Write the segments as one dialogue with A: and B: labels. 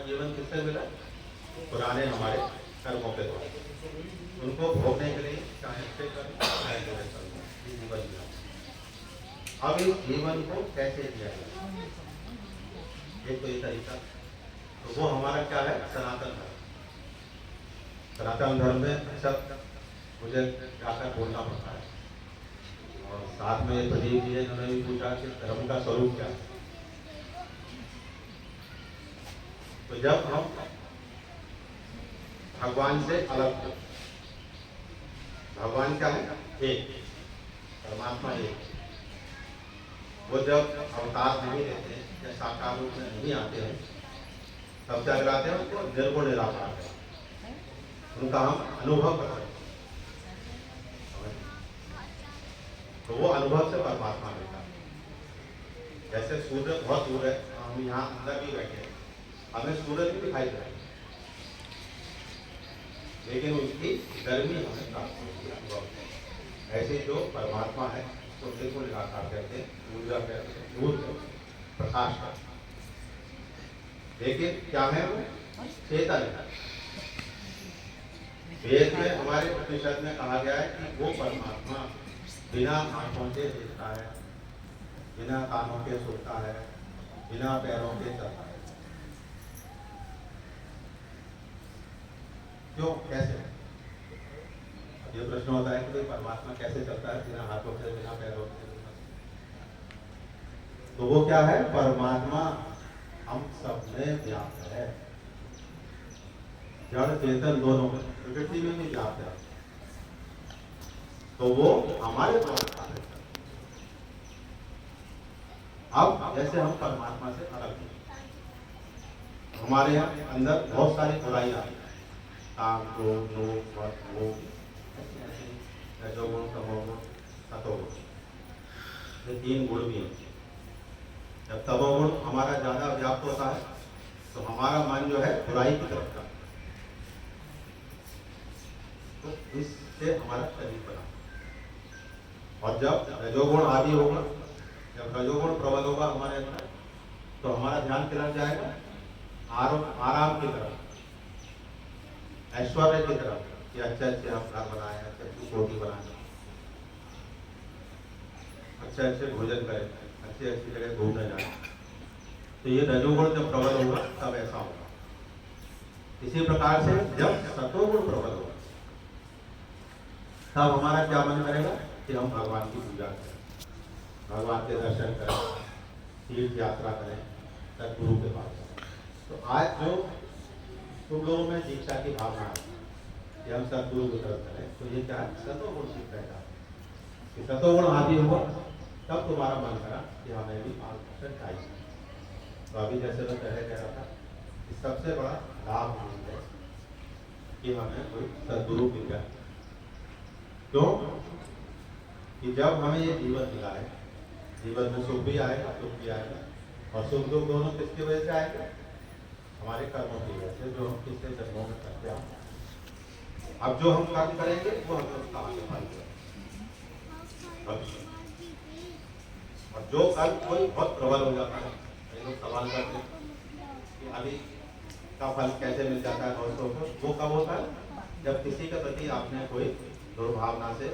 A: जीवन किससे मिला? पुराने हमारे कर्मों के द्वारा, उनको भोगने के लिए चाहे अच्छे कर्म चाहे बुरे कर्म, ये जीवन मिला। अब इस जीवन को कैसे जिया जाए, एक तो ये तरीका, तो वो हमारा क्या है? सनातन धर्म। सनातन धर्म में सब मुझे जाकर बोलना पड़ता है। और साथ में प्रदीप जी ने उन्होंने भी पूछा कि धर्म का स्वरूप क्या है। तो जब हम भगवान से अलग हो, भगवान क्या है? एक, परमात्मा एक, वो जब अवतार नहीं लेते या साकार रूप में नहीं आते हैं, तब क्या कराते हैं? उसको निर्गुण निराकार है, उनका हम अनुभव करते हैं। तो वो अनुभव से परमात्मा मिलता है। जैसे सूर्य बहुत दूर है, हम यहाँ अंदर भी बैठे हैं, हमें सूरज भी दिखाई दे रहा है, लेकिन उसकी गर्मी हमें प्राप्त होती है अनुभव। ऐसे जो परमात्मा है उसको निर्गुण निराकार कहते हैं, ऊर्जा कहते हैं, नूर कहते हैं, प्रकाश कहते हैं। लेकिन क्या है? वो चेतन है। वेद में हमारे उपनिषद में कहा गया है कि वो परमात्मा बिना आंखों के देखता है, बिना कानों के सुनता है, बिना पैरों के चलता है। क्यों? कैसे? ये प्रश्न होता है कि परमात्मा कैसे चलता है बिना हाथों से, बिना पैरों से? तो वो क्या है? परमात्मा हम सब में व्याप्त है, जड़ चेतन दोनों में, प्रकृति में भी व्याप्त है। तो वो हमारे द्वारा कार्य करता है। अब जैसे हम परमात्मा से अलग हैं, हमारे अंदर बहुत सारी बुराइयां हैं, काम, क्रोध, लोभ, मोह, रजोगुण, तमोगुण, सतोगुण, ये तीन गुण भी हैं। जब तमोगुण हमारा ज्यादा व्याप्त होता है तो हमारा मन जो है बुराई की तरफ जाता है, तो इससे हमारा शरीर बना। और जब रजोगुण आदि होगा, जब रजोगुण प्रबल होगा हमारे अंदर, तो हमारा ध्यान किधर जाएगा? आराम की तरफ, ऐश्वर्य की तरफ, कि अच्छे अच्छे हम घर बनाए, अच्छे अच्छी कोठी बनाए, अच्छे अच्छे भोजन करें, अच्छी अच्छी जगह घूमने जाए। तो ये रजोगुण जब प्रबल होगा तब ऐसा होगा। इसी प्रकार से जब सतोगुण प्रबल होगा तब हमारा क्या मन करेगा? कि हम भगवान की पूजा करें, भगवान के दर्शन करें, तीर्थ यात्रा करें, सदगुरु के पास जाएं। तो आज जो तुम लोगों में दीक्षा की भावना है कि हम सदगुरु की तरफ करें, तो ये क्या है? सतोगुण सीख रहेगा। कि सतोगुण आदि होगा तब तुम्हारा मन करा कि हमें भी 5% चाहिए। तो अभी जैसे मैं पहले कह रहा था कि सबसे बड़ा लाभ है कि हमें कोई सदगुरु मिल जाए। क्यों? कि जब हमें ये जीवन मिला है, जीवन में सुख भी आएगा, दुख भी आएगा, और सुख दुख दोनों किसकी वजह से आएगा? हमारे कर्मों की वजह से, जो हम पिछले जन्मों में करते आए। अब जो हम कर्म करेंगे वो हमें उसका आगे फल देगा। और जो कर्म कोई बहुत प्रबल हो जाता है, लोग सवाल करते हैं कि अभी का फल कैसे मिल जाता है दोस्तों को, वो कब होता है? जब किसी के प्रति आपने कोई दुर्भावना से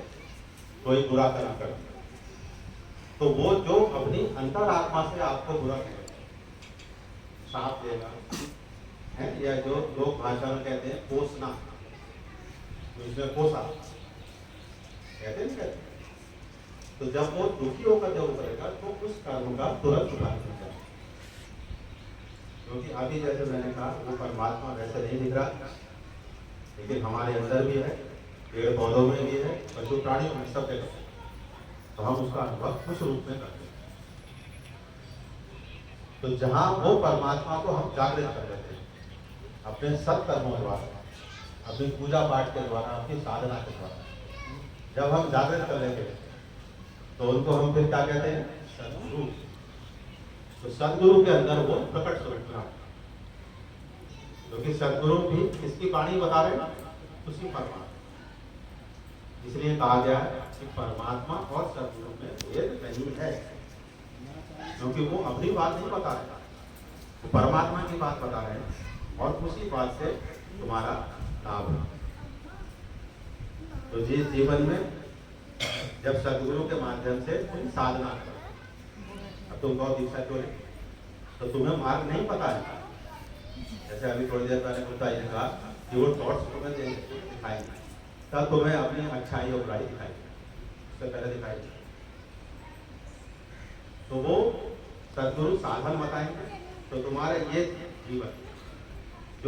A: कोई बुरा कर्म कर दिया, तो वो जो अपनी अंतरात्मा से आपको बुरा करेगा, साफ देगा है, या जो लोग भाषा में कहते हैं पोषना, तो इसमें पोषा कहते नहीं कहते। तो जब वो दुखी होकर जब करेगा तो उस कर्म का तुरंत उपाय हो जाए। क्योंकि अभी जैसे मैंने कहा वो परमात्मा वैसे नहीं दिख रहा, लेकिन हमारे अंदर भी है, पेड़ पौधों में भी है, पशु प्राणियों में, सब जगह। तो हम उसका अनुभव कुछ रूप में करते हैं। तो जहां वो परमात्मा को हम जागृत कर देते हैं अपने सत्कर्मों द्वारा, अपनी पूजा पाठ के द्वारा, अपनी साधना के द्वारा, जब हम जागृत कर लेंगे तो उनको हम फिर क्या कहते हैं? सदगुरु। तो सदगुरु के अंदर वो प्रकट स्वरूप है, क्योंकि सदगुरु भी किसकी वाणी बता रहे हैं? उसी परमात्मा। इसलिए कहा गया है कि परमात्मा और सदगुरु में भेद नहीं है, क्योंकि वो अपनी बात नहीं बता रहे, वो परमात्मा की बात बता रहे हैं। और उसी बात से तुम्हारा लाभ हो। तो जिस जीवन में जब सदगुरु के माध्यम से तुम साधना करो, अब तुम बहुत दीक्षा क्यों नहीं, तो तुम्हें मार्ग नहीं पता है। जैसे अभी थोड़ी देर पहले गुप्ता जी ने कहा कि वो थॉट्स तुम्हें दिखाएंगे, तब तुम्हें अपनी अच्छाई और बुराई दिखाएंगे, उससे पहले दिखाएंगे। तो वो सदगुरु साधन बताएंगे, तो तुम्हारा ये जीवन